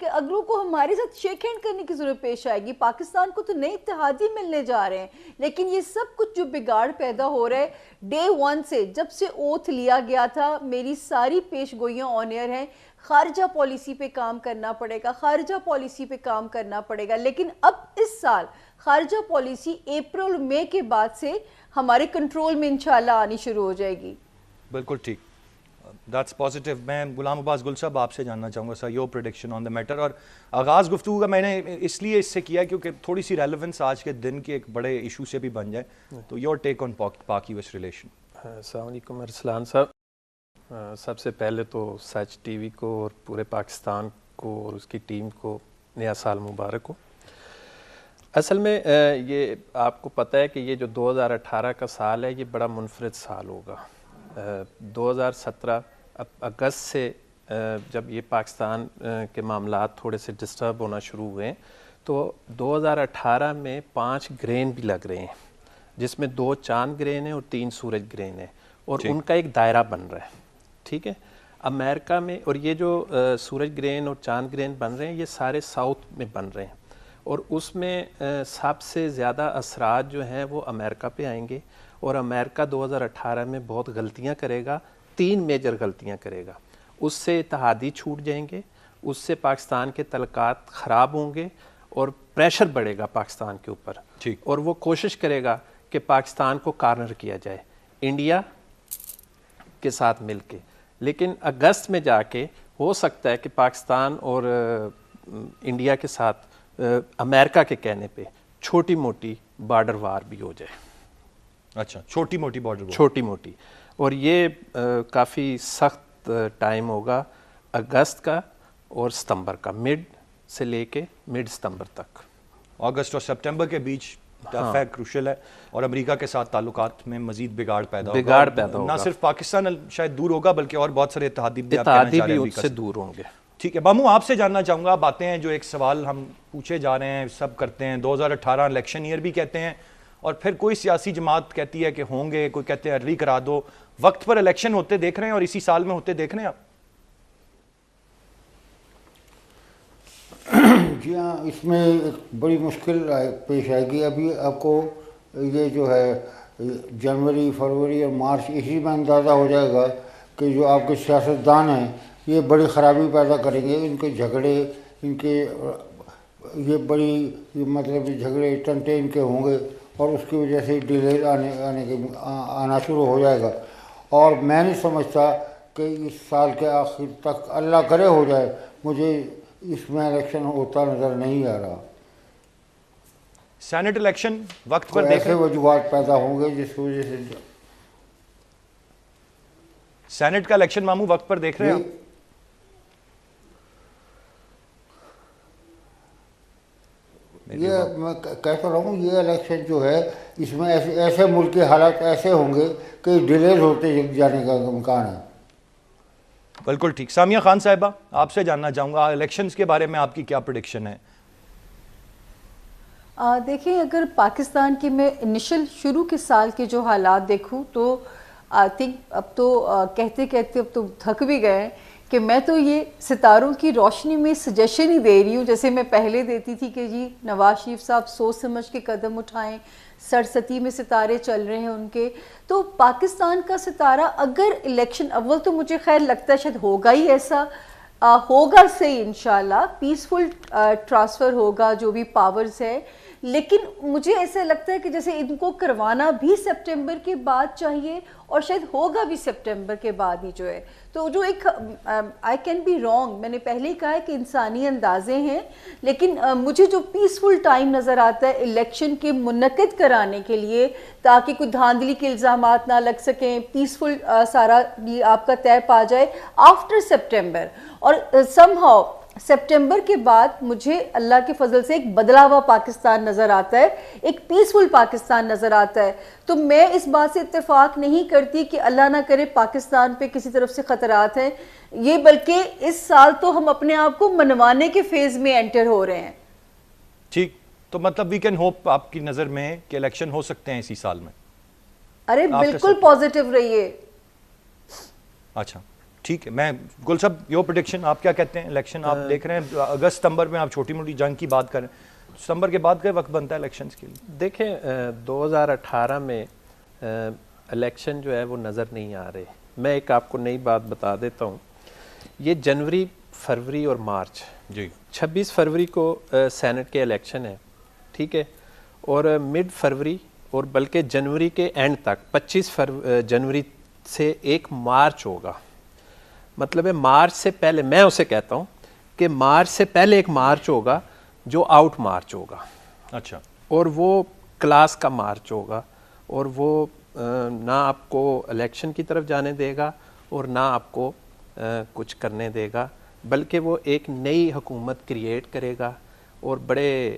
کہ اگلوں کو ہمارے ساتھ شیک ہینڈ کرنے کی ضرورت پیش آئے گی. پاکستان کو تو نئے اتحادی ملنے جا رہے ہیں, لیکن یہ سب کچھ جو بگاڑ پیدا ہو رہا ہے ڈے ون سے, جب سے اوتھ لیا گیا تھا, میری ساری پیش گوئیاں آن ایئر ہیں, خارجہ پالیسی پہ کام کرنا پڑے گا, خارجہ پالیسی پہ کام کرنا پڑے گا. لیکن اب اس سال خارجہ پالیسی اپریل مئی کے بعد سے ہمارے کنٹرول میں انشاءاللہ آنی شروع ہو جائے گی. بالکل ٹھیک, دیٹس پازیٹیو. میں غلام عباس گل صاحب آپ سے جاننا چاہوں گا sir your prediction on the matter. اور آغاز گفتگو کا میں نے اس لیے اس سے کیا کیونکہ تھوڑی سی ریلیونس آج کے دن کے ایک بڑے ایشو سے بھی بن جائے, تو یور ٹیک آن پاک یو ایس ریلیشن. السلام علیکم ارسلان صاحب. سب سے پہلے تو سچ ٹی وی کو اور پورے پاکستان کو اور اس کی ٹیم کو نیا سال مبارک ہو. اصل میں یہ آپ کو پتہ ہے کہ یہ جو 2018 کا سال ہے یہ بڑا منفرد سال ہوگا. 2017 اگست سے جب یہ پاکستان کے معاملات تھوڑے سے ڈسٹرب ہونا شروع ہوئے تو 2018 میں 5 گرہن بھی لگ رہے ہیں, جس میں 2 چاند گرہن ہیں اور 3 سورج گرہن ہیں, اور ان کا ایک دائرہ بن رہا ہے. ٹھیک ہے, امریکہ میں, اور یہ جو سورج گرہن اور چاند گرہن بن رہے ہیں یہ سارے ساؤتھ میں بن رہے ہیں, اور اس میں سب سے زیادہ اثرات جو ہیں وہ امریکہ پہ آئیں گے. اور امریکہ 2018 میں بہت غلطیاں کرے گا, 3 میجر غلطیاں کرے گا. اس سے اتحادی چھوٹ جائیں گے, اس سے پاکستان کے تعلقات خراب ہوں گے, اور پریشر بڑھے گا پاکستان کے اوپر. اور وہ کوشش کرے گا کہ پاکستان کو کارنر کیا جائے انڈیا کے ساتھ مل کے. لیکن اگست میں جا کے ہو سکتا ہے کہ پاکستان اور انڈیا کے ساتھ امریکہ کے کہنے پہ چھوٹی موٹی بارڈر وار بھی ہو جائے. اچھا, چھوٹی موٹی بارڈر وار. چھوٹی موٹی, اور یہ کافی سخت ٹائم ہوگا اگست کا اور ستمبر کا, مڈ سے لے کے مڈ ستمبر تک. اگست اور سپٹمبر کے بیچ کروشل ہے, اور امریکہ کے ساتھ تعلقات میں مزید بگاڑ پیدا ہوگا. نہ صرف پاکستان شاید دور ہوگا بلکہ اور بہت سارے اتحادی بھی ان سے دور ہوں گے. ٹھیک ہے ماموں, آپ سے جاننا چاہوں گا, باتیں ہیں جو ایک سوال ہم پوچھے جا رہے ہیں, سب کرتے ہیں 2018 الیکشن ایئر بھی کہتے ہیں, اور پھر کوئی سیاسی جماعت کہتی ہے کہ ہوں گے, کوئی کہتے ہیں ارلی کرا دو. وقت پر الیکشن ہوتے دیکھ رہے ہیں اور اسی سال میں ہوتے دیکھ رہے ہیں آپ؟ جی ہاں, اس میں ایک بڑی مشکل پیش آئے گی. ابھی آپ کو یہ جو ہے جنوری, فروری اور مارچ, اسی میں اندازہ ہو جائے گا کہ جو آپ کے سیاستدان ہیں یہ بڑی خرابی پیدا کریں گے. ان کے جھگڑے, ان کے یہ بڑی مطلب جھگڑے ٹنٹے ان کے ہوں گے, اور اس کی وجہ سے ڈیلے آنا شروع ہو جائے گا. اور میں نہیں سمجھتا کہ اس سال کے آخر تک, اللہ کرے ہو جائے, مجھے اس میں الیکشن ہوتا نظر نہیں آ رہا. سینٹ الیکشن وقت پر ایسے وجوہات پیدا ہوں گے جس کی وجہ سے. سینٹ کا الیکشن ماموں وقت پر دیکھ رہے ہیں آپ؟ یہ میں کہتا رہا ہوں, یہ الیکشن جو ہے اس میں ایسے ملکی حالات ایسے ہوں گے کہ ڈیلیز ہوتے جانے کا امکان ہے. بالکل ٹھیک. سامیہ خان صاحبہ, آپ سے جاننا چاہوں گا الیکشنز کے بارے میں آپ کی کیا پریڈکشن ہے؟ دیکھیں, اگر پاکستان کی میں انیشل شروع کے سال کے جو حالات دیکھوں تو آئی تھنک اب تو کہتے کہتے اب تو تھک بھی گئے کہ میں تو یہ ستاروں کی روشنی میں سجیشن ہی دے رہی ہوں جیسے میں پہلے دیتی تھی کہ جی نواز شریف صاحب سوچ سمجھ کے قدم اٹھائیں, سرستی میں ستارے چل رہے ہیں ان کے. تو پاکستان کا ستارہ اگر الیکشن اول تو مجھے خیر لگتا ہے شاید ہوگا ہی ایسا, ہوگا صحیح انشاءاللہ, پیسفل ٹرانسفر ہوگا جو بھی پاورز ہے. لیکن مجھے ایسا لگتا ہے کہ جیسے ان کو کروانا بھی سپٹمبر کے بعد چاہیے, اور شاید ہوگا بھی سپٹمبر کے بعد ہی جو ہے. تو جو ایک آئی کین بی رانگ, میں نے پہلے ہی کہا ہے کہ انسانی اندازے ہیں, لیکن مجھے جو پیسفل ٹائم نظر آتا ہے الیکشن کے منعقد کرانے کے لیے تاکہ کوئی دھاندلی کے الزامات نہ لگ سکیں, پیسفل سارا یہ آپ کا طے پا جائے آفٹر سپٹمبر. اور سم ہاؤ سپٹمبر کے بعد مجھے اللہ کے فضل سے ایک بدلا ہوا پاکستان نظر آتا ہے, ایک پیسفل پاکستان نظر آتا ہے. تو میں اس بات سے اتفاق نہیں کرتی کہ اللہ نہ کرے پاکستان پہ کسی طرف سے خطرات ہیں, یہ بلکہ اس سال تو ہم اپنے آپ کو منوانے کے فیز میں انٹر ہو رہے ہیں. ٹھیک, تو مطلب وی کین ہوپ آپ کی نظر میں کہ الیکشن ہو سکتے ہیں اسی سال میں؟ ارے بالکل پازیٹیو رہیے. اچھا, ٹھیک ہے. میں گل صاحب یور پریڈکشن, آپ کیا کہتے ہیں؟ الیکشن آپ دیکھ رہے ہیں اگست ستمبر میں, آپ چھوٹی موٹی جنگ کی بات کریں, ستمبر کے بعد کا وقت بنتا ہے الیکشنز کے لیے؟ دیکھیں 2018 میں الیکشن جو ہے وہ نظر نہیں آ رہے. میں ایک آپ کو نئی بات بتا دیتا ہوں. یہ جنوری, فروری اور مارچ, جی 26 فروری کو سینٹ کے الیکشن ہے, ٹھیک ہے, اور مڈ فروری اور بلکہ جنوری کے اینڈ تک 25 جنوری سے 1 مارچ ہوگا. مطلب ہے مارچ سے پہلے, میں اسے کہتا ہوں کہ مارچ سے پہلے 1 مارچ ہوگا جو آؤٹ مارچ ہوگا. اچھا. اور وہ کلاس کا مارچ ہوگا, اور وہ نہ آپ کو الیکشن کی طرف جانے دے گا اور نہ آپ کو کچھ کرنے دے گا, بلکہ وہ ایک نئی حکومت کریٹ کرے گا. اور بڑے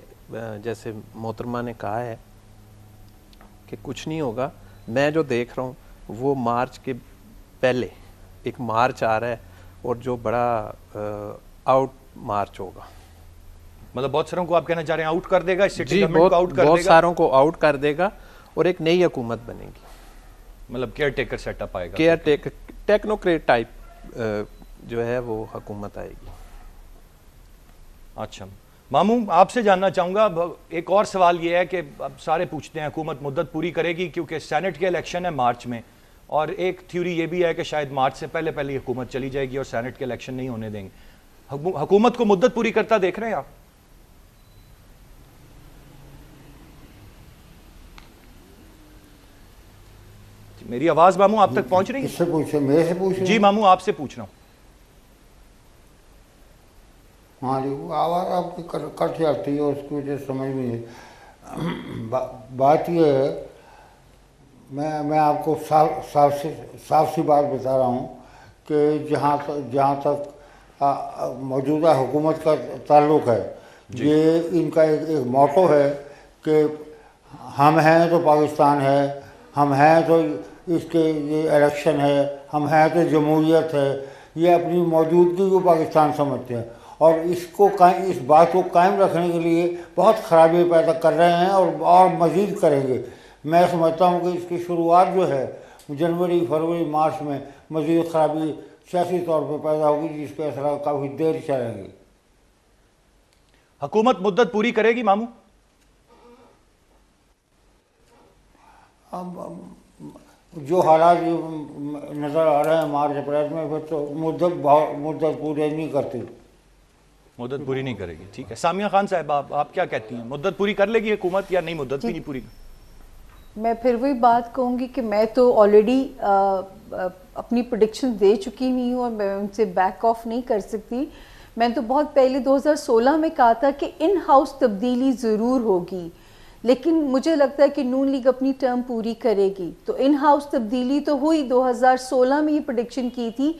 جیسے محترمہ نے کہا ہے کہ کچھ نہیں ہوگا, میں جو دیکھ رہا ہوں وہ مارچ کے پہلے 1 مارچ آ رہا ہے, اور جو بڑا آؤٹ مارچ ہوگا. مطلب بہت ساروں کو آپ کہنا چاہ رہے ہیں آؤٹ کر دے گا, اس سٹی جی گورنمنٹ کو آؤٹ کر دے گا, بہت ساروں کو آؤٹ کر دے گا, اور ایک نئی حکومت بنے گی. مطلب کیئر ٹیکر سیٹ اپ آئے گا, کیئر ٹیکر ٹیکنوکریٹ ٹائپ جو ہے وہ حکومت آئے گی. اچھا ماموں, آپ سے جاننا چاہوں گا, ایک اور سوال یہ ہے کہ اب سارے پوچھتے ہیں حکومت مدت پوری کرے گی کیونکہ سینٹ کے الیکشن ہے مارچ میں, اور ایک تھیوری یہ بھی ہے کہ شاید مارچ سے پہلے پہلے حکومت چلی جائے گی اور سینٹ کے الیکشن نہیں ہونے دیں گے. حکومت کو مدت پوری کرتا دیکھ رہے ہیں آپ؟ میری آواز ماموں آپ تک پہنچ رہی ہے؟ کس سے پوچھے, میرے سے پوچھ رہے جی ہیں؟ ماموں آپ سے پوچھ رہا ہوں. ہاں جی, وہ آواز آپ کی کٹ جاتی ہے, اس کی وجہ سے سمجھ میں نہیں. بات یہ ہے, میں آپ کو صاف سی بات بتا رہا ہوں کہ جہاں تک موجودہ حکومت کا تعلق ہے, یہ ان کا ایک موٹو ہے کہ ہم ہیں تو پاکستان ہے, ہم ہیں تو اس کے یہ الیکشن ہے, ہم ہیں تو جمہوریت ہے. یہ اپنی موجودگی کو پاکستان سمجھتے ہیں, اور اس بات کو قائم رکھنے کے لیے بہت خرابی پیدا کر رہے ہیں, اور مزید کریں گے. میں سمجھتا ہوں کہ اس کی شروعات جو ہے جنوری, فروری, مارچ میں مزید خرابی سیاسی طور پہ پیدا ہوگی, جس کے اثرات کافی دیر چلیں گے. حکومت مدت پوری کرے گی ماموں؟ جو حالات نظر آ رہے ہیں مارچ اپریل میں, پھر تو مدت پوری نہیں کرتی. مدت پوری نہیں کرے گی, ٹھیک ہے. سامیہ خان صاحب آپ کیا کہتی ہیں, مدت پوری کر لے گی حکومت یا نہیں, مدت بھی نہیں پوری؟ میں پھر وہی بات کہوں گی کہ میں تو آلریڈی اپنی پریڈکشن دے چکی ہوئی ہوں, اور میں ان سے بیک آف نہیں کر سکتی. میں تو بہت پہلے 2016 میں کہا تھا کہ ان ہاؤس تبدیلی ضرور ہوگی, لیکن مجھے لگتا ہے کہ نون لیگ اپنی ٹرم پوری کرے گی. تو ان ہاؤس تبدیلی تو ہوئی, 2016 میں یہ پریڈکشن کی تھی.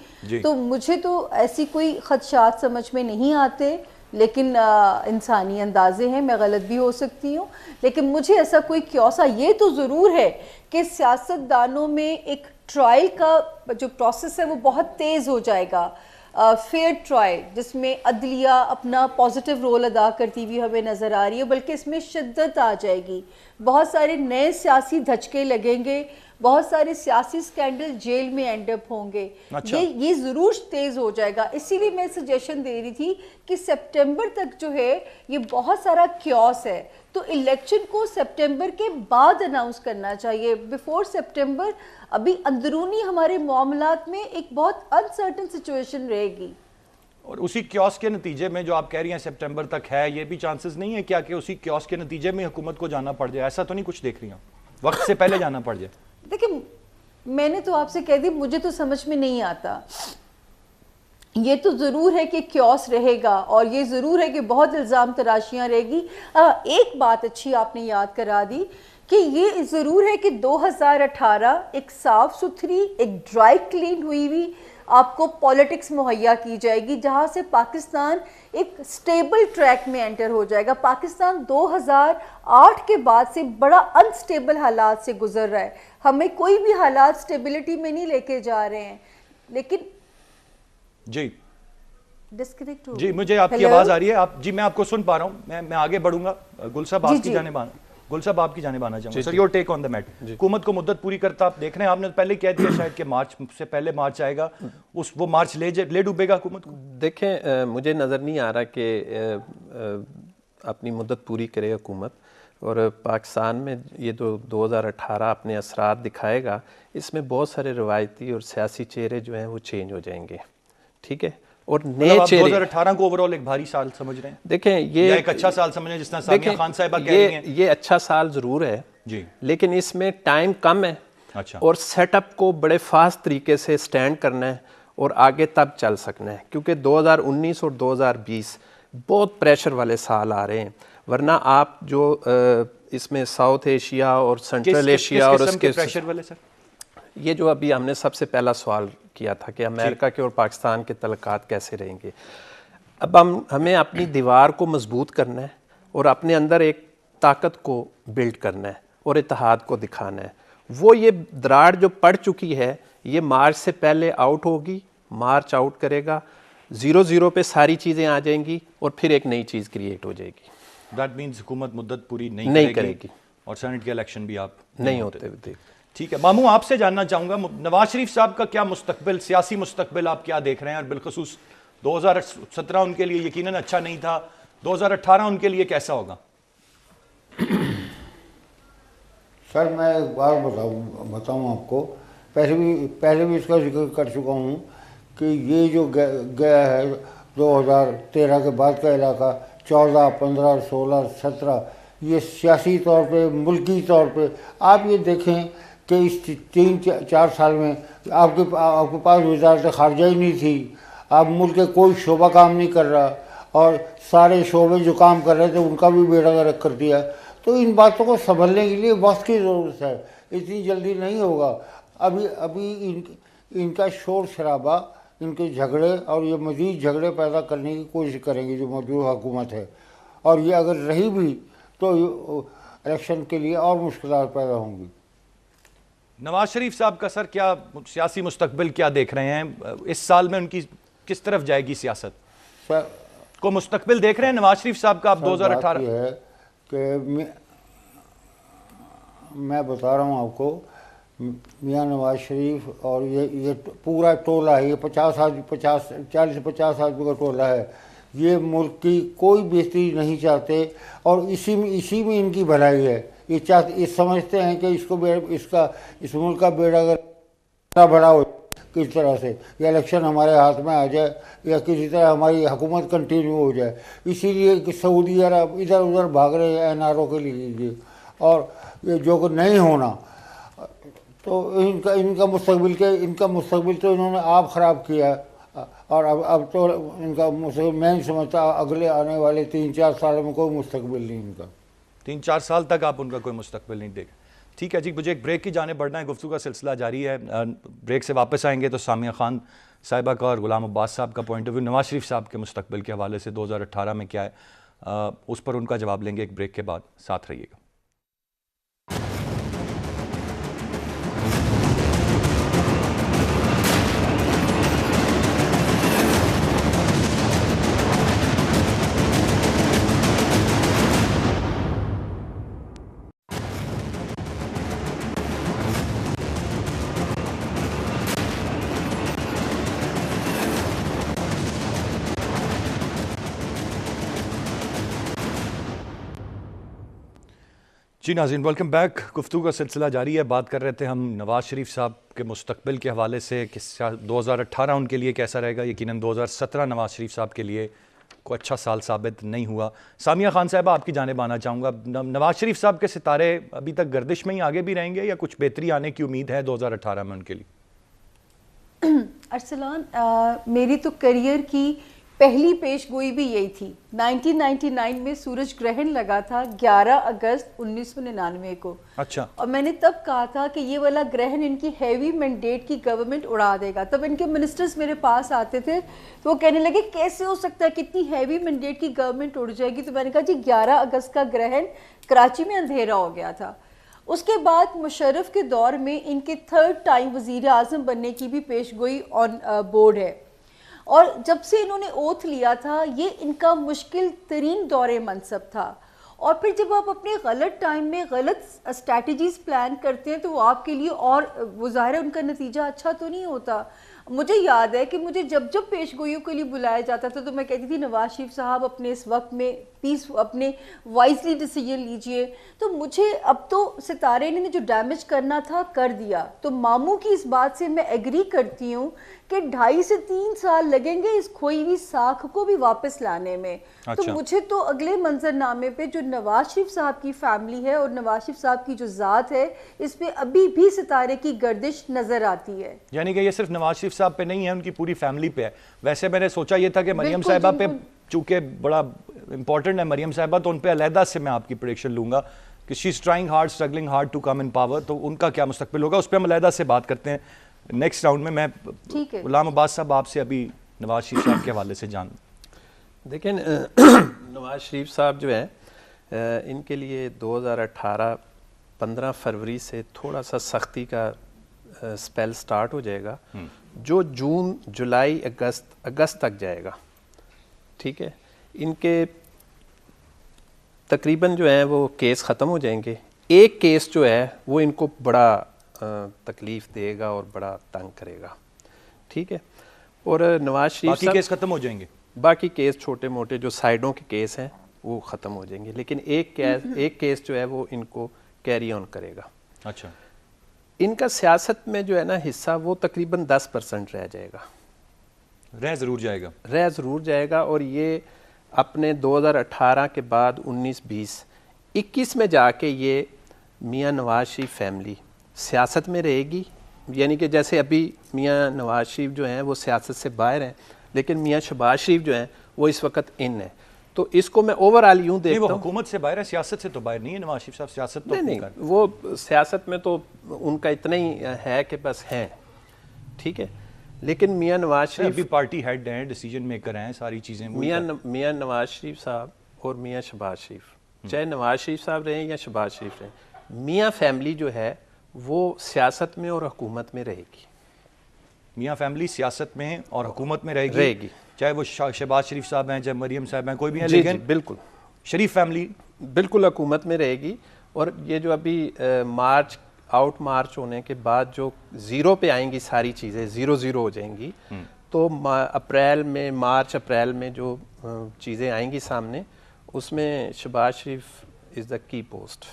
تو مجھے تو ایسی کوئی خدشات سمجھ میں نہیں آتے, لیکن انسانی اندازے ہیں, میں غلط بھی ہو سکتی ہوں, لیکن مجھے ایسا کوئی کیوسا, یہ تو ضرور ہے کہ سیاست دانوں میں ایک ٹرائل کا جو پروسیس ہے وہ بہت تیز ہو جائے گا. فیئر ٹرائل جس میں عدلیہ اپنا پازیٹیو رول ادا کرتی ہوئی ہمیں نظر آ رہی ہے, بلکہ اس میں شدت آ جائے گی. بہت سارے نئے سیاسی دھچکے لگیں گے, بہت سارے سیاسی سکینڈل جیل میں اینڈ اپ ہوں گے. یہ ضرور تیز ہو جائے گا. اسی لیے میں سجیشن دے رہی تھی کہ سپٹمبر تک جو ہے یہ بہت سارا کیوس ہے, تو الیکشن کو سپٹمبر کے بعد اناؤنس کرنا چاہیے. بیفور سپٹمبر ابھی اندرونی ہمارے معاملات میں ایک بہت انسرٹن سچویشن رہے گی. اور اسی کیوس کے نتیجے میں جو آپ کہہ رہی ہیں سپٹمبر تک ہے, یہ بھی چانسز نہیں ہے کیا کہ اسی کیوس کے نتیجے میں حکومت کو جانا پڑ جائے؟ ایسا تو نہیں کچھ دیکھ رہی ہوں, وقت سے پہلے جانا پڑ جائے؟ دیکھیں, میں نے تو آپ سے کہہ دی, مجھے تو سمجھ میں نہیں آتا. یہ تو ضرور ہے کہ کیوس رہے گا, اور یہ ضرور ہے کہ بہت الزام تراشیاں رہے گی. ایک بات اچھی آپ نے یاد کرا دی کہ یہ ضرور ہے کہ 2018 ایک صاف ستھری, ایک ڈرائی کلین ہوئی آپ کو پولیٹکس مہیا کی جائے گی, جہاں سے پاکستان ایک سٹیبل ٹریک میں انٹر ہو جائے گا. پاکستان 2008 کے بعد سے بڑا انسٹیبل حالات سے گزر رہا ہے. ہمیں کوئی بھی حالات سٹیبلٹی میں نہیں لے کے جا رہے ہیں, لیکن جی ڈسکنیکٹ ہو جی مجھے آپ کی آواز آ رہی ہے. جی میں آپ کو سن پا رہا ہوں, میں آگے بڑھوں گا. گل صاحب آپ کی جانب آنا. گل صاحب آپ کی جانب آنا چاہوں گا sir, your take on the meat. حکومت کو مدت پوری کرتا آپ دیکھ رہے ہیں، آپ نے پہلے کہہ دیا شاید کہ مارچ سے پہلے مارچ آئے گا، وہ مارچ لے ڈوبے گا حکومت کو. دیکھیں مجھے نظر نہیں آ رہا کہ اپنی مدت پوری کرے حکومت، اور پاکستان میں یہ جو 2018 اپنے اثرات دکھائے گا، اس میں بہت سارے روایتی اور سیاسی چہرے جو ہیں وہ چینج ہو جائیں گے. ٹھیک ہے، اور نئے چہرے. 2018 کو اوورآل ایک بھاری سال سمجھ رہے ہیں؟ دیکھیں یہ ایک اچھا سال سمجھ رہے ہیں جس طرح سامیہ خان صاحبہ کہہ رہی ہیں. یہ اچھا سال ضرور ہے جی، لیکن اس میں ٹائم کم ہے. اچھا، اور سیٹ اپ کو بڑے فاسٹ طریقے سے سٹینڈ کرنا ہے اور آگے تب چل سکنا ہے، کیونکہ 2019 اور 2020 بہت پریشر والے سال آ رہے ہیں. ورنہ آپ جو اس میں ساؤتھ ایشیا اور سینٹرل ایشیا اور اس کے پریشر والے سر، یہ جو ابھی ہم نے سب سے پہلا سوال کیا تھا کہ امریکہ کے اور پاکستان کے تعلقات کیسے رہیں گے. اب ہمیں اپنی دیوار کو مضبوط کرنا ہے اور اپنے اندر ایک طاقت کو بلڈ کرنا ہے اور اتحاد کو دکھانا ہے. وہ یہ دراڑ جو پڑ چکی ہے یہ مارچ سے پہلے آؤٹ ہوگی، مارچ آؤٹ کرے گا، 0-0 پہ ساری چیزیں آ جائیں گی اور پھر ایک نئی چیز کریٹ ہو جائے گی. دیٹ مینز حکومت مدت پوری نہیں کرے گی اور سینٹ کے الیکشن بھی آپ نہیں ہوتے ہوتے. ٹھیک ہے، ماموں آپ سے جاننا چاہوں گا نواز شریف صاحب کا کیا مستقبل، سیاسی مستقبل آپ کیا دیکھ رہے ہیں، اور بالخصوص 2017 ان کے لیے یقیناً اچھا نہیں تھا، 2018 ان کے لیے کیسا ہوگا؟ سر میں ایک بات بتاؤں آپ کو، پہلے بھی اس کا ذکر کر چکا ہوں کہ یہ جو گیا ہے 2013 کے بعد کا علاقہ، 14، 15، 16، 17، یہ سیاسی طور پہ، ملکی طور پہ آپ یہ دیکھیں کہ اس 3-4 سال میں آپ کے پاس وزارت خارجہ ہی نہیں تھی، اب ملک کے کوئی شعبہ کام نہیں کر رہا، اور سارے شعبے جو کام کر رہے تھے ان کا بھی بیڑا غرق کر دیا. تو ان باتوں کو سنبھلنے کے لیے وقت کی ضرورت ہے، اتنی جلدی نہیں ہوگا. ابھی ان کا شور شرابہ، ان کے جھگڑے اور یہ مزید جھگڑے پیدا کرنے کی کوشش کریں گے جو موجودہ حکومت ہے، اور یہ اگر رہی بھی تو الیکشن کے لیے اور مشکلات پیدا ہوں گی. نواز شریف صاحب کا سر کیا سیاسی مستقبل کیا دیکھ رہے ہیں اس سال میں، ان کی کس طرف جائے گی سیاست کو مستقبل دیکھ رہے ہیں نواز شریف صاحب کا؟ اب 2018 یہ ہے کہ میں بتا رہا ہوں آپ کو، میاں نواز شریف اور یہ پورا ٹولہ ہے، یہ 40-50 آدمی کا ٹولہ ہے، یہ ملک کی کوئی بہتری نہیں چاہتے، اور اسی میں ان کی بھلائی ہے. یہ سمجھتے ہیں کہ اس ملک کا بیڑا اگر بڑا ہو کس طرح سے، یا الیکشن ہمارے ہاتھ میں آ جائے یا کسی طرح ہماری حکومت کنٹینیو ہو جائے. اسی لیے کہ سعودی عرب ادھر ادھر بھاگ رہے ہیں NRO کے لیے، اور یہ جو کہ نہیں ہونا. تو ان کا مستقبل تو انہوں نے آپ خراب کیا، اور اب تو ان کا مستقبل میں نہیں سمجھتا اگلے آنے والے 3-4 سالوں میں کوئی مستقبل نہیں ان کا. 3-4 سال تک آپ ان کا کوئی مستقبل نہیں دیکھ. ٹھیک ہے جی، مجھے ایک بریک کی جانب بڑھنا ہے، گفتگو کا سلسلہ جاری ہے. بریک سے واپس آئیں گے تو سامیہ خان صاحبہ کا اور غلام عباس صاحب کا point of view Nawaz Sharif صاحب کے مستقبل کے حوالے سے 2018 میں کیا ہے، اس پر ان کا جواب لیں گے ایک بریک کے بعد. ساتھ رہیے گا. جی ناظرین، ویلکم بیک. گفتگو کا سلسلہ جاری ہے. بات کر رہے تھے ہم نواز شریف صاحب کے مستقبل کے حوالے سے کہ 2018 ان کے لیے کیسا رہے گا. یقیناً 2017 نواز شریف صاحب کے لیے کوئی اچھا سال ثابت نہیں ہوا. سامیہ خان صاحبہ آپ کی جانب آنا چاہوں گا. نواز شریف صاحب کے ستارے ابھی تک گردش میں ہی آگے بھی رہیں گے یا کچھ بہتری آنے کی امید ہے 2018 میں ان کے لیے؟ ارسلان، میری تو کریئر کی پہلی پیش گوئی بھی یہی تھی. 1999 میں سورج گرہن لگا تھا 11 اگست 1999 کو. اچھا. اور میں نے تب کہا تھا کہ یہ والا گرہن ان کی ہیوی مینڈیٹ کی گورنمنٹ اڑا دے گا. تب ان کے منسٹرز میرے پاس آتے تھے تو وہ کہنے لگے کیسے ہو سکتا ہے کتنی ہیوی مینڈیٹ کی گورنمنٹ اڑ جائے گی. تو میں نے کہا جی 11 اگست کا گرہن کراچی میں اندھیرا ہو گیا تھا. اس کے بعد مشرف کے دور میں ان کے 3rd ٹائم وزیر اعظم بننے کی بھی پیش گوئی آن بورڈ ہے. اور جب سے انہوں نے اوتھ لیا تھا یہ ان کا مشکل ترین دور منصب تھا. اور پھر جب آپ اپنے غلط ٹائم میں غلط اسٹریٹجیز پلان کرتے ہیں تو وہ آپ کے لیے اور وہ ظاہر ہے ان کا نتیجہ اچھا تو نہیں ہوتا. مجھے یاد ہے کہ مجھے جب پیش گوئیوں کے لیے بلایا جاتا تھا تو میں کہتی تھی نواز شریف صاحب اپنے اس وقت میں پیس اپنے وائزلی ڈیسیجن لیجئے. تو مجھے اب تو ستارے نے جو ڈیمیج کرنا تھا کر دیا. تو ماموں کی اس بات سے میں ایگری کرتی ہوں کہ 2.5 سے 3 سال لگیں گے اس کھوئی ہوئی ساکھ کو بھی واپس لانے میں. تو مجھے تو اگلے منظر نامے پہ جو نواز شریف صاحب کی فیملی ہے اور نواز شریف صاحب کی جو ذات ہے اس پہ ابھی بھی ستارے کی گردش نظر آتی ہے. یعنی کہ یہ صرف نواز شریف صاحب پہ نہیں ہے, ان کی پوری فیملی پہ ہے. ویسے میں نے سوچا یہ تھا کہ مریم صاحبہ پہ چونکہ بڑا امپورٹنٹ ہے مریم صاحبہ, تو ان پہ علیحدہ سے میں آپ کی پریڈکشن لوں گا کہ she is trying hard, struggling hard to come in power. تو ان کا کیا مستقبل ہوگا اس پہ ہم علیحدہ سے بات کرتے ہیں نیکسٹ راؤنڈ میں. میں غلام عباس صاحب آپ سے ابھی نواز شریف صاحب کے حوالے سے جان. دیکھیں نواز شریف صاحب جو ہیں ان کے لیے 2018 15 فروری سے تھوڑا سا سختی کا سپیل سٹارٹ ہو جائے گا جو جون جولائی اگست تک جائے گا. ٹھیک ہے, ان کے تقریباً جو ہیں وہ کیس ختم ہو جائیں گے. ایک کیس جو ہے وہ ان کو بڑا تکلیف دے گا اور بڑا تنگ کرے گا. ٹھیک ہے, اور نواز شریف باقی کیس ختم ہو جائیں گے, باقی کیس چھوٹے موٹے جو سائیڈوں کے کیس ہیں وہ ختم ہو جائیں گے, لیکن ایک کیس جو ہے وہ ان کو کیری آن کرے گا. اچھا, ان کا سیاست میں جو ہے نا حصہ وہ تقریباً 10% رہ جائے گا. رہ ضرور جائے گا. اور یہ اپنے 2018 کے بعد 19 20 21 میں جا کے یہ میاں نواز شریف فیملی سیاست میں رہے گی. یعنی کہ جیسے ابھی میاں نواز شریف جو ہیں وہ سیاست سے باہر ہیں, لیکن میاں شہباز شریف جو ہیں وہ اس وقت ان ہیں. تو اس کو میں اوور آل یوں دیکھتا ہوں, وہ حکومت سے باہر ہے, سیاست سے تو باہر نہیں ہے نواز شریف صاحب. سیاست تو نہیں, وہ سیاست میں تو ان کا اتنا ہی ہے کہ بس ہیں. ٹھیک ہے, لیکن میاں نواز شریف بھی پارٹی ہیڈ ہیں, ڈیسیجن میکر ہیں, ساری چیزیں. میاں نواز شریف صاحب اور میاں شہباز شریف, چاہے نواز شریف صاحب رہیں یا شہباز شریف رہیں, میاں فیملی جو ہے وہ سیاست میں اور حکومت میں رہے گی. میاں فیملی سیاست میں اور حکومت میں رہے گی, چاہے وہ شہباز شریف صاحب ہیں, چاہے مریم صاحب ہیں, کوئی بھی ہیں, لیکن بالکل شریف فیملی بالکل حکومت میں رہے گی. اور یہ جو ابھی آؤٹ مارچ ہونے کے بعد جو زیرو پہ آئیں گی ساری چیزیں, 0 ہو جائیں گی, تو مارچ اپریل میں جو چیزیں آئیں گی سامنے, اس میں شہباز شریف از دا کی پوسٹ.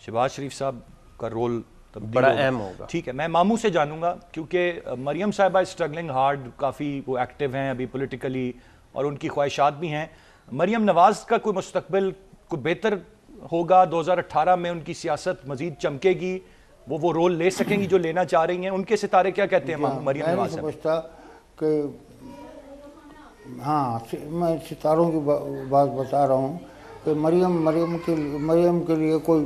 شہباز شریف صاحب کا رول بڑا اہم ہوگا. ٹھیک ہے, میں ماموں سے جانوں گا کیونکہ مریم صاحبہ اسٹرگلنگ ہارڈ, کافی وہ ایکٹیو ہیں ابھی پولیٹیکلی, اور ان کی خواہشات بھی ہیں. مریم نواز کا کوئی مستقبل کوئی بہتر ہوگا 2018 میں, ان کی سیاست مزید چمکے گی, وہ رول لے سکیں گی جو لینا چاہ رہی ہیں؟ ان کے ستارے کیا کہتے ہیں مریم نواز صاحب؟ میں سمجھتا کہ ہاں, میں ستاروں کی بات بتا رہا ہوں کہ مریم کے لیے کوئی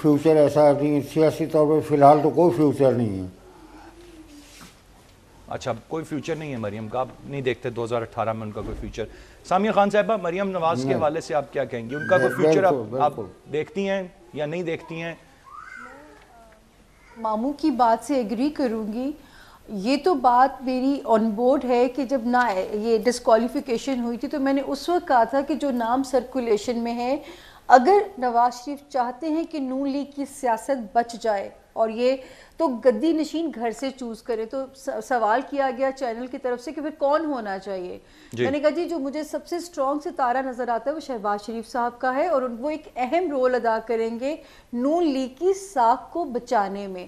فیوچر ایسا نہیں, سیاسی طور پہ فی الحال تو کوئی فیوچر نہیں ہے. اچھا, کوئی فیوچر نہیں ہے مریم کا, آپ نہیں دیکھتے 2018 میں ان کا کوئی فیوچر. سامیہ خان صاحبہ, مریم نواز کے حوالے سے آپ کیا کہیں گی, ان کا کوئی فیوچر آپ دیکھتی ہیں یا نہیں دیکھتی ہیں؟ ماموں کی بات سے ایگری کروں گی. یہ تو بات میری آن بورڈ ہے کہ جب نہ یہ ڈسکوالیفیکیشن ہوئی تھی تو میں نے اس وقت کہا تھا کہ جو نام سرکولیشن میں ہے, اگر نواز شریف چاہتے ہیں کہ نون لیگ کی سیاست بچ جائے اور یہ تو گدی نشین گھر سے چوز کرے, تو سوال کیا گیا چینل کی طرف سے کہ پھر کون ہونا چاہیے. میں نے کہا جی جو مجھے سب سے اسٹرانگ ستارہ نظر آتا ہے وہ شہباز شریف صاحب کا ہے, اور وہ ایک اہم رول ادا کریں گے نون لیگ کی ساکھ کو بچانے میں.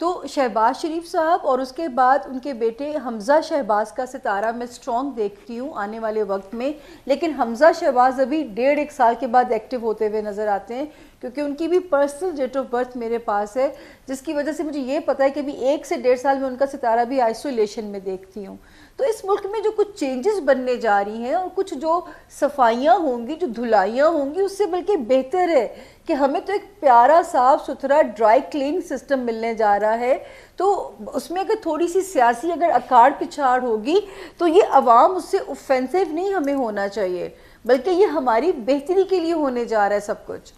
تو شہباز شریف صاحب اور اس کے بعد ان کے بیٹے حمزہ شہباز کا ستارہ میں اسٹرانگ دیکھتی ہوں آنے والے وقت میں. لیکن حمزہ شہباز ابھی 1.5 سال کے بعد ایکٹیو ہوتے ہوئے نظر آتے ہیں, کیونکہ ان کی بھی پرسنل ڈیٹ آف برتھ میرے پاس ہے, جس کی وجہ سے مجھے یہ پتہ ہے کہ ابھی 1 سے 1.5 سال میں ان کا ستارہ بھی آئسولیشن میں دیکھتی ہوں. تو اس ملک میں جو کچھ چینجز بننے جا رہی ہیں اور کچھ جو صفائیاں ہوں گی, جو دھلائیاں ہوں گی, اس سے بلکہ بہتر ہے کہ ہمیں تو ایک پیارا صاف ستھرا ڈرائی کلین سسٹم ملنے جا رہا ہے. تو اس میں اگر تھوڑی سی سیاسی اگر اکاڑ پچھاڑ ہوگی تو یہ عوام اس سے اوفینسو نہیں ہمیں ہونا چاہیے, بلکہ یہ ہماری بہتری کے لیے ہونے جا رہا ہے سب کچھ.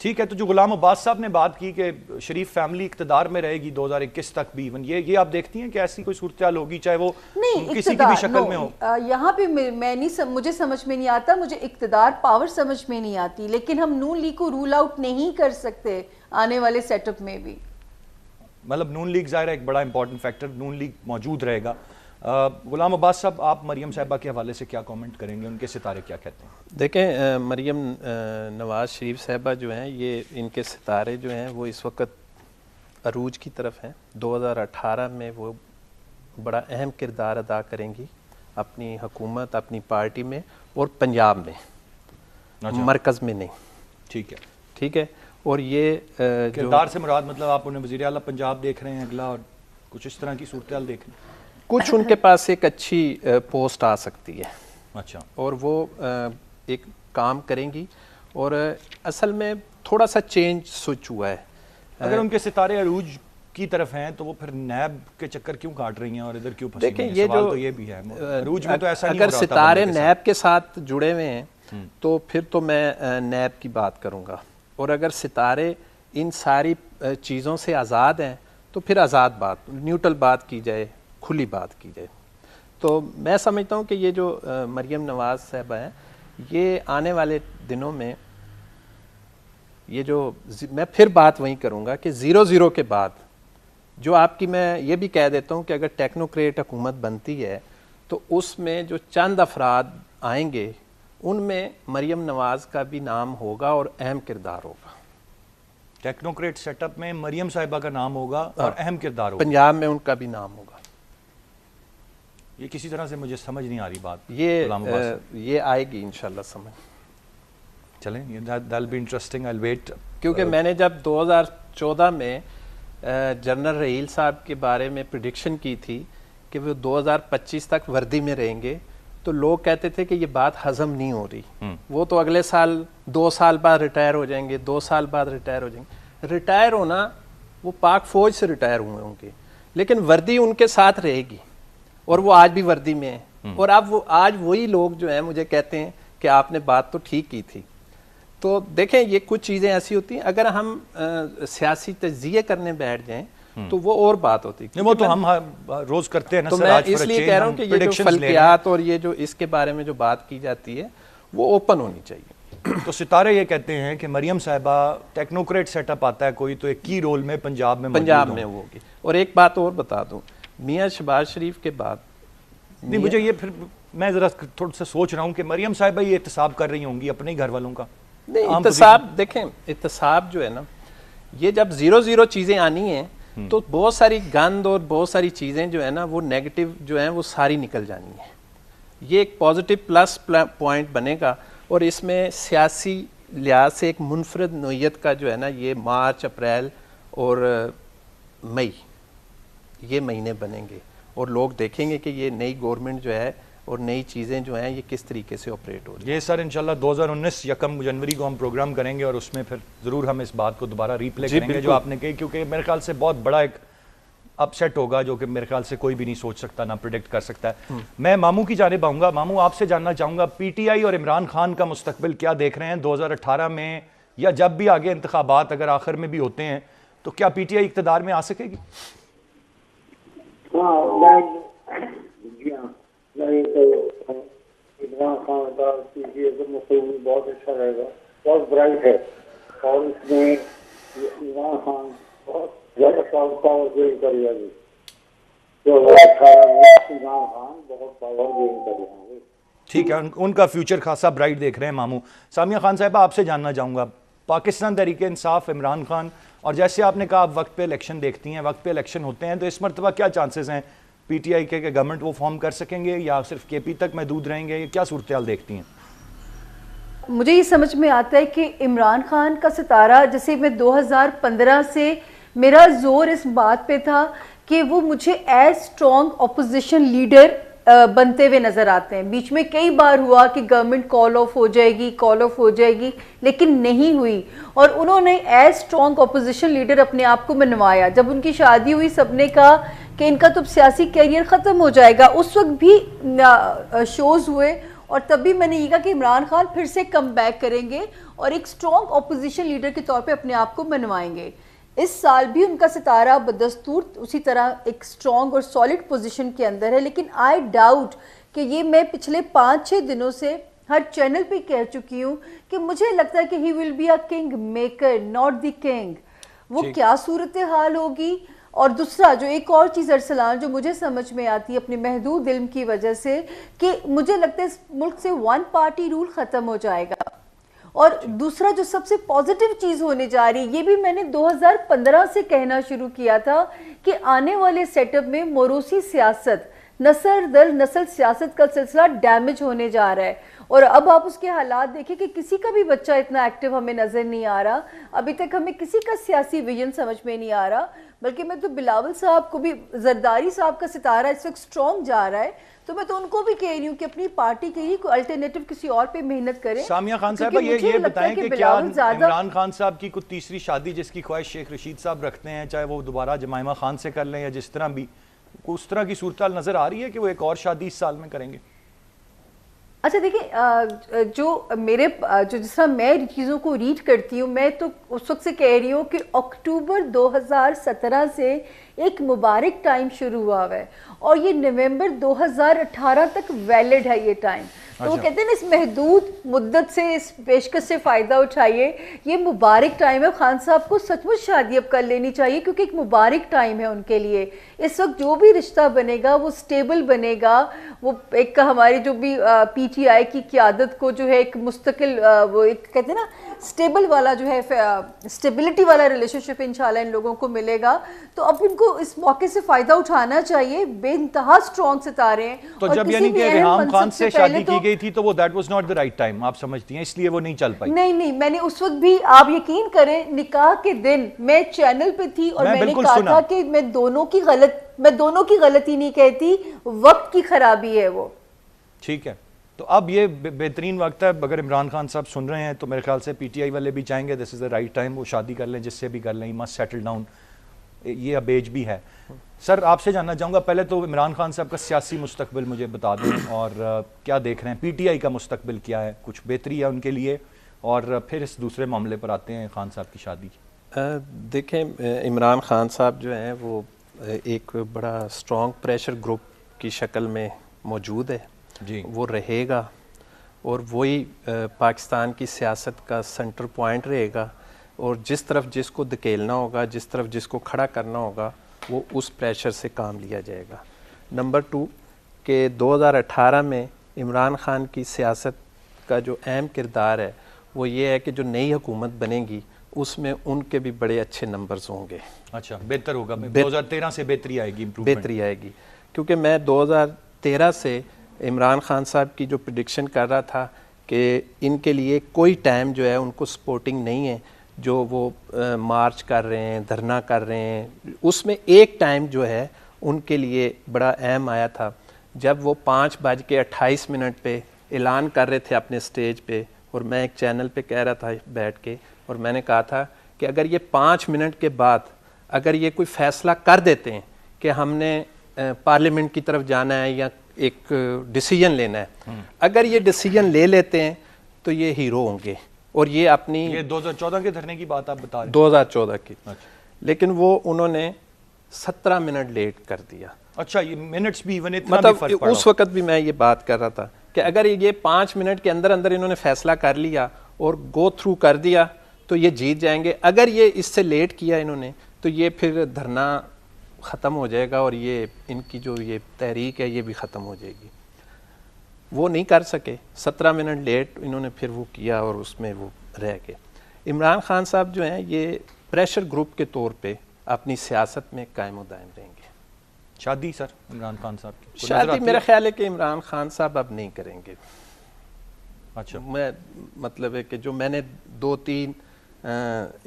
ٹھیک ہے. تو جو غلام عباس صاحب نے بات کی کہ شریف فیملی اقتدار میں رہے گی 2021 تک بھی، ایون یہ آپ دیکھتی ہیں کہ ایسی کوئی صورتحال ہوگی چاہے وہ کسی کی بھی شکل میں ہو؟ یہاں پہ میں نہیں، مجھے سمجھ میں نہیں آتا، مجھے اقتدار پاور سمجھ میں نہیں آتی، لیکن ہم نون لیگ کو رول آؤٹ نہیں کر سکتے آنے والے سیٹ اپ میں بھی. مطلب نون لیگ ظاہر ہے ایک بڑا امپورٹنٹ فیکٹر، نون لیگ موجود رہے گا. غلام عباس صاحب، آپ مریم صاحبہ کے حوالے سے کیا کامنٹ کریں گے؟ ان کے ستارے کیا کہتے ہیں؟ دیکھیں، مریم نواز شریف صاحبہ جو ہیں، یہ ان کے ستارے جو ہیں وہ اس وقت عروج کی طرف ہیں. 2018 میں وہ بڑا اہم کردار ادا کریں گی اپنی حکومت، اپنی پارٹی میں اور پنجاب میں، مرکز میں نہیں. ٹھیک ہے، ٹھیک ہے. اور یہ کردار سے مراد مطلب آپ انہیں وزیر اعلیٰ پنجاب دیکھ رہے ہیں اگلا، اور کچھ اس طرح کی صورتحال دیکھ رہے ہیں؟ کچھ ان کے پاس ایک اچھی پوسٹ آ سکتی ہے. اچھا. اور وہ ایک کام کریں گی، اور اصل میں تھوڑا سا چینج سوئچ ہوا ہے. اگر ان کے ستارے عروج کی طرف ہیں تو وہ پھر نیب کے چکر کیوں کاٹ رہی ہیں اور ادھر کیوں پھنسی دیکھیں، ہیں؟ یہ سوال جو تو یہ بھی ہے، عروج میں تو ایسا نہیں ہو اگر رہا تھا. ستارے نیب کے ساتھ جڑے ہوئے ہیں تو پھر تو میں نیب کی بات کروں گا، اور اگر ستارے ان ساری چیزوں سے آزاد ہیں تو پھر آزاد بات، نیوٹرل بات کی جائے، کھلی بات کی جائے. تو میں سمجھتا ہوں کہ یہ جو مریم نواز صاحبہ ہیں، یہ آنے والے دنوں میں یہ جو میں پھر بات وہیں کروں گا کہ 0-0 کے بعد جو آپ کی، میں یہ بھی کہہ دیتا ہوں کہ اگر ٹیکنوکریٹ حکومت بنتی ہے تو اس میں جو چند افراد آئیں گے ان میں مریم نواز کا بھی نام ہوگا اور اہم کردار ہوگا. ٹیکنوکریٹ سیٹ اپ میں مریم صاحبہ کا نام ہوگا اور اہم کردار ہوگا. پنجاب میں ان کا بھی نام ہوگا. یہ کسی طرح سے مجھے سمجھ نہیں آ رہی بات. یہ آئے گی انشاءاللہ سمجھ. چلیں، that'll be interesting, I'll wait. کیونکہ میں نے جب 2014 میں جنرل رحیل صاحب کے بارے میں پریڈکشن کی تھی کہ وہ 2025 تک وردی میں رہیں گے، تو لوگ کہتے تھے کہ یہ بات ہضم نہیں ہو رہی، وہ تو اگلے سال 2 سال بعد ریٹائر ہو جائیں گے، 2 سال بعد ریٹائر ہو جائیں گے. ریٹائر ہونا، وہ پاک فوج سے ریٹائر ہوئے ہوں گے، لیکن وردی ان کے ساتھ رہے گی، اور وہ آج بھی وردی میں ہیں. اور اب وہ آج وہی لوگ جو ہیں مجھے کہتے ہیں کہ آپ نے بات تو ٹھیک کی تھی. تو دیکھیں، یہ کچھ چیزیں ایسی ہوتی ہیں، اگر ہم سیاسی تجزیے کرنے بیٹھ جائیں تو وہ اور بات ہوتی ہے. وہ تو ہم روز کرتے ہیں نا. تو میں اس لیے کہہ رہا ہوں کہ یہ جو فلکیات اور یہ جو اس کے بارے میں جو بات کی جاتی ہے وہ اوپن ہونی چاہیے. تو ستارے یہ کہتے ہیں کہ مریم صاحبہ ٹیکنوکریٹ سیٹ اپ آتا ہے کوئی تو ایک کی رول میں پنجاب میں ہوگی. اور ایک بات اور بتا دوں، میاں شہباز شریف کے بعد نہیں، مجھے یہ پھر میں ذرا تھوڑا سا سوچ رہا ہوں کہ مریم صاحبہ یہ احتساب کر رہی ہوں گی اپنے گھر والوں کا. نہیں، احتساب دیکھیں، احتساب جو ہے نا، یہ جب 0-0 چیزیں آنی ہیں تو بہت ساری گند اور بہت ساری چیزیں جو ہے نا وہ نیگیٹو جو ہیں وہ ساری نکل جانی ہیں. یہ ایک پازیٹیو پلس پوائنٹ بنے گا، اور اس میں سیاسی لحاظ سے ایک منفرد نوعیت کا جو ہے نا یہ مارچ، اپریل اور مئی یہ مہینے بنیں گے، اور لوگ دیکھیں گے کہ یہ نئی گورنمنٹ جو ہے اور نئی چیزیں جو ہیں یہ کس طریقے سے آپریٹ ہو رہی ہیں. یہ سر انشاءاللہ 2019 1 جنوری کو ہم پروگرام کریں گے، اور اس میں پھر ضرور ہم اس بات کو دوبارہ ری پلے کریں گے جو آپ نے کہی، کیونکہ میرے خیال سے بہت بڑا ایک اپ سیٹ ہوگا جو کہ میرے خیال سے کوئی بھی نہیں سوچ سکتا، نہ پریڈکٹ کر سکتا ہے. میں ماموں کی جانب آؤں گا. ماموں، آپ سے جاننا چاہوں گا پی ٹی آئی اور عمران خان کا مستقبل کیا دیکھ رہے ہیں 2018 میں، یا جب بھی آگے انتخابات اگر آخر میں بھی ہوتے ہیں تو کیا پی ٹی آئی اقتدار میں آ سکے گی؟ عمران خان کا پی ٹی آئی کا مستقبل بہت اچھا رہے گا، بہت برائٹ ہے، اور اس میں عمران خان بہت زیادہ پاور گین کر رہے ہیں. 2018 میں عمران خان بہت پاور گین کر رہے ہیں. ٹھیک ہے، ان کا فیوچر خاصا برائٹ دیکھ رہے ہیں ماموں. سامیہ خان صاحبہ، آپ سے جاننا چاہوں گا پاکستان تحریک انصاف، عمران خان، اور جیسے آپ نے کہا آپ وقت پہ الیکشن دیکھتی ہیں، وقت پہ الیکشن ہوتے ہیں، تو اس مرتبہ کیا چانسز ہیں پی ٹی آئی کے کہ گورنمنٹ وہ فارم کر سکیں گے یا صرف کے پی تک محدود رہیں گے؟ کیا صورتحال دیکھتی ہیں؟ مجھے یہ سمجھ میں آتا ہے کہ عمران خان کا ستارہ، جیسے میں 2015 سے میرا زور اس بات پہ تھا کہ وہ مجھے ایز اسٹرانگ اپوزیشن لیڈر بنتے ہوئے نظر آتے ہیں. بیچ میں کئی بار ہوا کہ گورنمنٹ کال آف ہو جائے گی لیکن نہیں ہوئی، اور انہوں نے ایز اسٹرانگ اپوزیشن لیڈر اپنے آپ کو منوایا. جب ان کی شادی ہوئی سب نے کہا کہ ان کا تو سیاسی کیریئر ختم ہو جائے گا، اس وقت بھی شوز ہوئے اور تب بھی میں نے یہ کہا کہ عمران خان پھر سے کم بیک کریں گے اور ایک اسٹرانگ اپوزیشن لیڈر کے طور پہ اپنے آپ کو منوائیں گے. اس سال بھی ان کا ستارہ بدستور اسی طرح ایک اسٹرانگ اور سالڈ پوزیشن کے اندر ہے, لیکن آئی ڈاؤٹ کہ یہ میں پچھلے 5-6 دنوں سے ہر چینل پہ کہہ چکی ہوں کہ مجھے لگتا ہے کہ he will be a king maker not the king. وہ کیا صورتحال ہوگی. اور دوسرا جو ایک اور چیز ارسلان جو مجھے سمجھ میں آتی ہے اپنے محدود علم کی وجہ سے, کہ مجھے لگتا ہے اس ملک سے 1 پارٹی رول ختم ہو جائے گا. اور دوسرا جو سب سے پازیٹیو چیز ہونے جا رہی ہے, یہ بھی میں نے 2015 سے کہنا شروع کیا تھا کہ آنے والے سیٹ اپ میں موروثی سیاست, نسل در نسل سیاست کا سلسلہ ڈیمیج ہونے جا رہا ہے. اور اب آپ اس کے حالات دیکھیں کہ کسی کا بھی بچہ اتنا ایکٹیو ہمیں نظر نہیں آ رہا, ابھی تک ہمیں کسی کا سیاسی ویژن سمجھ میں نہیں آ رہا. بلکہ میں تو بلاول صاحب کو بھی, زرداری صاحب کا ستارہ اس وقت اسٹرانگ جا رہا ہے, تو میں تو ان کو بھی کہہ رہی ہوں کہ اپنی پارٹی کے لیے کوئی الٹرنیٹو کسی اور پہ محنت کریں. سامیہ خان صاحبہ یہ بتائیں کہ کیا عمران خان صاحب کی کوئی تیسری شادی جس کی خواہش شیخ رشید صاحب رکھتے ہیں, چاہے وہ دوبارہ جمائمہ خان سے کر لیں یا جس طرح بھی, اس طرح کی صورتحال نظر آ رہی ہے کہ وہ ایک اور شادی اس سال میں کریں گے؟ اچھا دیکھیں, جو میرے جس طرح میں چیزوں کو ریڈ کرتی ہوں, میں تو اس وقت سے کہہ رہی ہوں کہ اکتوبر 2017 سے ایک مبارک ٹائم شروع ہوا ہے اور یہ نومبر 2018 تک ویلڈ ہے یہ ٹائم. تو وہ کہتے ہیں نا اس محدود مدت سے, اس پیشکش سے فائدہ اٹھائیے, یہ مبارک ٹائم ہے. خان صاحب کو سچ مچ شادی اب کر لینی چاہیے کیونکہ ایک مبارک ٹائم ہے ان کے لیے. اس وقت جو بھی رشتہ بنے گا وہ سٹیبل بنے گا. وہ ایک ہماری جو بھی پی ٹی آئی کی قیادت کو جو ہے ایک مستقل, وہ ایک کہتے ہیں نا سٹیبل والا جو ہے, سٹیبلٹی والا ریلیشن شپ انشاءاللہ ان لوگوں کو ملے گا. تو اب ان کو اس موقع سے فائدہ اٹھانا چاہیے. بے انتہا اسٹرانگ ستارے ہیں. تو جب یعنی کہ ریحام خان سے شادی کی گئی تھی تو وہ that was not the right time آپ سمجھتی ہیں, اس لیے وہ نہیں چل پائی؟ نہیں, میں نے اس وقت بھی, آپ یقین کریں, نکاح کے دن میں چینل پہ تھی اور میں نے کہا تھا کہ میں دونوں کی غلطی نہیں کہتی, وقت کی خرابی ہے وہ. ٹھیک ہے, تو اب یہ بہترین وقت ہے. اگر عمران خان صاحب سن رہے ہیں تو میرے خیال سے پی ٹی آئی والے بھی چاہیں گے دس از دا رائٹ ٹائم, وہ شادی کر لیں جس سے بھی کر لیں, مسٹ سیٹل ڈاؤن. یہ اب ایج بھی ہے. سر آپ سے جاننا چاہوں گا, پہلے تو عمران خان صاحب کا سیاسی مستقبل مجھے بتا دیں اور کیا دیکھ رہے ہیں, پی ٹی آئی کا مستقبل کیا ہے, کچھ بہتری ہے ان کے لیے, اور پھر اس دوسرے معاملے پر آتے ہیں خان صاحب کی شادی. دیکھیں, عمران خان صاحب جو ہیں وہ ایک بڑا اسٹرانگ پریشر گروپ کی شکل میں موجود ہے جی, وہ رہے گا اور وہی پاکستان کی سیاست کا سینٹر پوائنٹ رہے گا, اور جس طرف جس کو دھکیلنا ہوگا, جس طرف جس کو کھڑا کرنا ہوگا, وہ اس پریشر سے کام لیا جائے گا. نمبر 2 کہ 2018 میں عمران خان کی سیاست کا جو اہم کردار ہے وہ یہ ہے کہ جو نئی حکومت بنے گی اس میں ان کے بھی بڑے اچھے نمبرز ہوں گے. اچھا, بہتر ہوگا, 2013 سے بہتری آئے گی, بہتری آئے گی, کیونکہ میں 2013 سے عمران خان صاحب کی جو پریڈکشن کر رہا تھا کہ ان کے لیے کوئی ٹائم جو ہے ان کو سپورٹنگ نہیں ہے, جو وہ مارچ کر رہے ہیں, دھرنا کر رہے ہیں. اس میں ایک ٹائم جو ہے ان کے لیے بڑا اہم آیا تھا جب وہ 5:28 پہ اعلان کر رہے تھے اپنے سٹیج پہ, اور میں ایک چینل پہ کہہ رہا تھا بیٹھ کے, اور میں نے کہا تھا کہ اگر یہ 5 منٹ کے بعد اگر یہ کوئی فیصلہ کر دیتے ہیں کہ ہم نے پارلیمنٹ کی طرف جانا ہے یا ایک ڈیسیجن لینا ہے, اگر یہ ڈیسیجن لے لیتے ہیں تو یہ ہیرو ہوں گے. اور یہ اپنی, یہ 2014 کے دھرنے کی بات آپ بتا رہے ہیں, 2014 کی, لیکن وہ انہوں نے 17 منٹ لیٹ کر دیا. اچھا, یہ منٹس بھی ایون اتنا بھی فرق پڑا. اس وقت بھی میں یہ بات کر رہا تھا کہ اگر یہ 5 منٹ کے اندر انہوں نے فیصلہ کر لیا اور گو تھرو کر دیا تو یہ جیت جائیں گے. اگر یہ اس سے لیٹ کیا انہوں نے تو یہ پھر دھرنا ختم ہو جائے گا اور یہ ان کی جو یہ تحریک ہے یہ بھی ختم ہو جائے گی. وہ نہیں کر سکے, 17 منٹ لیٹ انہوں نے پھر وہ کیا اور اس میں وہ رہ گئے. عمران خان صاحب جو ہیں یہ پریشر گروپ کے طور پہ اپنی سیاست میں قائم و دائم رہیں گے. شادی سر عمران خان صاحب کی شادی میرا خیال ہے کہ عمران خان صاحب اب نہیں کریں گے. اچھا, میں مطلب ہے کہ جو میں نے 2-3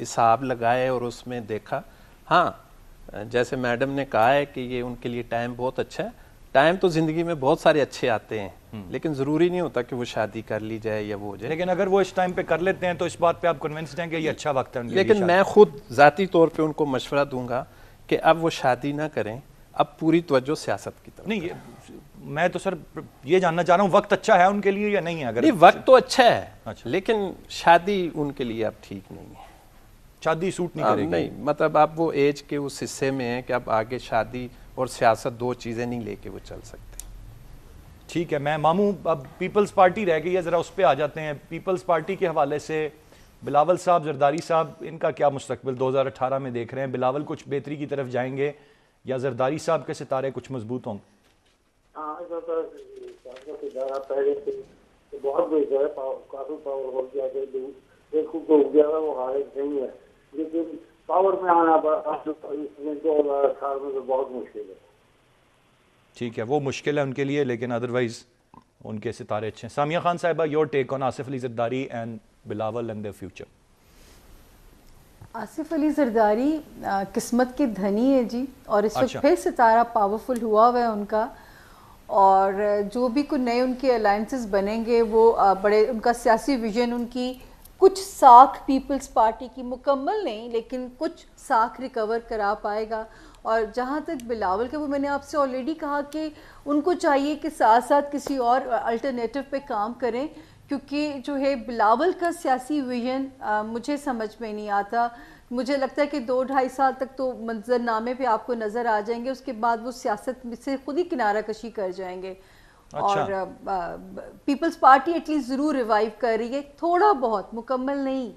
حساب لگائے اور اس میں دیکھا, ہاں جیسے میڈم نے کہا ہے کہ یہ ان کے لیے ٹائم بہت اچھا ہے. ٹائم تو زندگی میں بہت سارے اچھے آتے ہیں لیکن ضروری نہیں ہوتا کہ وہ شادی کر لی جائے یا وہ ہو جائے. لیکن اگر وہ اس ٹائم پہ کر لیتے ہیں تو اس بات پہ آپ کنونسڈ ہیں کہ یہ اچھا وقت ہے. لیکن میں خود ذاتی طور پہ ان کو مشورہ دوں گا کہ اب وہ شادی نہ کریں, اب پوری توجہ سیاست کی طرف. نہیں, میں تو سر یہ جاننا چاہ رہا ہوں وقت اچھا ہے ان کے لیے یا نہیں ہے؟ اگر نہیں وقت تو اچھا ہے اچھا۔ لیکن شادی ان کے لیے اب ٹھیک نہیں ہے، شادی سوٹ نہیں کرے گی؟ نہیں، مطلب آپ وہ ایج کے اس حصے میں ہیں کہ اب آگے شادی اور سیاست دو چیزیں نہیں لے کے وہ چل سکتے۔ ٹھیک ہے، میں ماموں اب پیپلز پارٹی رہ گئی ہے، ذرا اس پہ آ جاتے ہیں۔ پیپلز پارٹی کے حوالے سے بلاول صاحب، زرداری صاحب، ان کا کیا مستقبل 2018 میں دیکھ رہے ہیں؟ بلاول کچھ بہتری کی طرف جائیں گے یا زرداری صاحب کے ستارے کچھ مضبوط ہوں گے؟ ہاں ادارہ پہلے سے بہت بہتر ہے، کافی پاور ہو گیا ہے، ایک کو ہو گیا ہے، وہ حالت نہیں ہے، لیکن پاور میں آنا اس میں 2018 میں تو بہت مشکل ہے۔ ٹھیک ہے، وہ مشکل ہے ان کے لیے، لیکن ادروائز ان کے ستارے اچھے ہیں۔ سامیہ خان صاحبہ، your take on Asif Ali Zardari and Bilawal and their future. Asif Ali Zardari قسمت کے دھنی ہے جی، اور اس وقت اچھا۔ پھر ستارہ پاورفل ہوا ہوا ہے ان کا، اور جو بھی کوئی نئے ان کے الائنسز بنیں گے وہ بڑے، ان کا سیاسی ویژن، ان کی کچھ ساکھ پیپلز پارٹی کی مکمل نہیں لیکن کچھ ساکھ ریکور کرا پائے گا۔ اور جہاں تک بلاول کے، وہ میں نے آپ سے آلریڈی کہا کہ ان کو چاہیے کہ ساتھ ساتھ کسی اور الٹرنیٹو پہ کام کریں، کیونکہ جو ہے بلاول کا سیاسی ویژن مجھے سمجھ میں نہیں آتا۔ مجھے لگتا ہے کہ 2-2.5 سال تک تو منظر نامے پہ آپ کو نظر آ جائیں گے، اس کے بعد وہ سیاست سے خود ہی کنارہ کشی کر جائیں گے۔ اور پیپلز پارٹی ایٹ لیسٹ ضرور ریوائیو کر رہی ہے، تھوڑا بہت، مکمل نہیں۔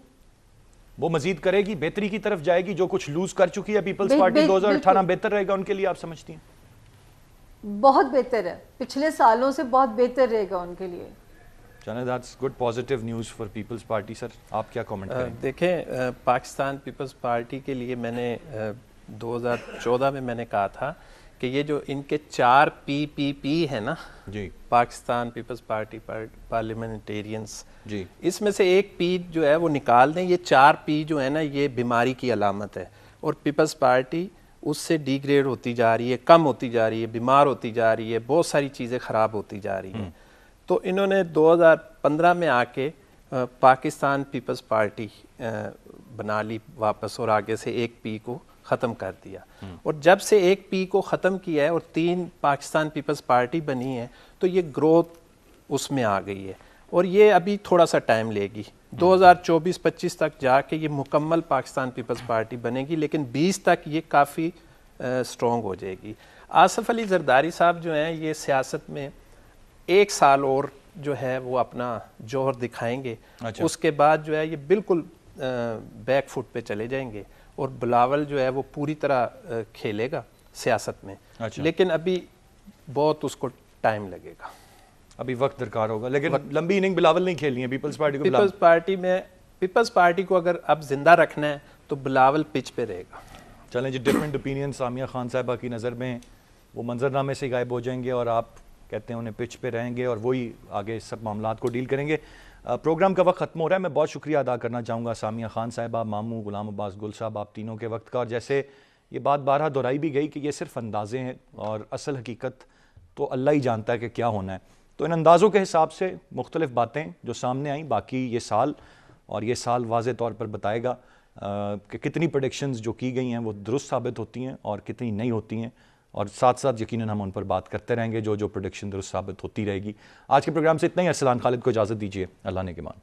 وہ مزید کرے گی، بہتری کی طرف جائے گی؟ جو کچھ لوز کر چکی ہے پیپلز پارٹی، 2018 بہتر رہے گا ان کے لیے، آپ سمجھتی ہیں؟ بہت بہتر ہے، پچھلے سالوں سے بہت بہتر رہے گا ان کے لیے۔ چلیں، that's good positive news for Peoples Party. Sir آپ کیا کامنٹ کریں؟ دیکھیں، پاکستان پیپلز پارٹی کے لیے میں نے 2014 میں نے کہا تھا کہ یہ جو ان کے 4 PPP ہے نا، جی، پاکستان پیپلز پارٹی پارلیمنٹیرینز، جی، اس میں سے ایک P جو ہے وہ نکال دیں۔ یہ 4 P جو ہے نا، یہ بیماری کی علامت ہے، اور پیپلز پارٹی اس سے ڈی گریڈ ہوتی جا رہی ہے، کم ہوتی جا رہی ہے، بیمار ہوتی جا رہی ہے، بہت ساری چیزیں خراب ہوتی جا رہی ہیں۔ تو انہوں نے 2015 میں آ کے پاکستان پیپلز پارٹی بنا لی واپس، اور آگے سے ایک P کو ختم کر دیا۔ اور جب سے ایک P کو ختم کیا ہے اور 3 پاکستان پیپلز پارٹی بنی ہے، تو یہ گروتھ اس میں آ گئی ہے، اور یہ ابھی تھوڑا سا ٹائم لے گی۔ 2024-25 تک جا کے یہ مکمل پاکستان پیپلز پارٹی بنے گی، لیکن 20 تک یہ کافی سٹرونگ ہو جائے گی۔ آصف علی زرداری صاحب جو ہیں، یہ سیاست میں 1 سال اور جو ہے وہ اپنا جوہر دکھائیں گے، اس کے بعد جو ہے یہ بالکل بیک فٹ پہ چلے جائیں گے، اور بلاول جو ہے وہ پوری طرح کھیلے گا سیاست میں، لیکن ابھی بہت اس کو ٹائم لگے گا، ابھی وقت درکار ہوگا، لیکن لمبی اننگ بلاول نہیں کھیلنی ہے پیپلز پارٹی کو۔ پیپلز پارٹی کو اگر اب زندہ رکھنا ہے تو بلاول پچ پہ رہے گا۔ چلیں جی، ڈفرینٹ اوپینین سامیہ خان صاحبہ کی نظر میں وہ منظر نامے سے غائب ہو جائیں گے، اور آپ کہتے ہیں انہیں پچ پہ رہیں گے، اور وہی آگے سب معاملات کو ڈیل کریں گے۔ پروگرام کا وقت ختم ہو رہا ہے، میں بہت شکریہ ادا کرنا چاہوں گا سامیہ خان صاحبہ، ماموں، غلام عباس گل صاحب، آپ تینوں کے وقت کا۔ اور جیسے یہ بات بارہا دہرائی بھی گئی کہ یہ صرف اندازے ہیں، اور اصل حقیقت تو اللہ ہی جانتا ہے کہ کیا ہونا ہے۔ تو ان اندازوں کے حساب سے مختلف باتیں جو سامنے آئیں، باقی یہ سال واضح طور پر بتائے گا کہ کتنی پریڈکشنز جو کی گئی ہیں وہ درست ثابت ہوتی ہیں اور کتنی نہیں ہوتی ہیں، اور ساتھ ساتھ یقیناً ہم ان پر بات کرتے رہیں گے جو پریڈکشن درست ثابت ہوتی رہے گی۔ آج کے پروگرام سے اتنا ہی۔ ارسلان خالد کو اجازت دیجیے، اللہ نے کے مان۔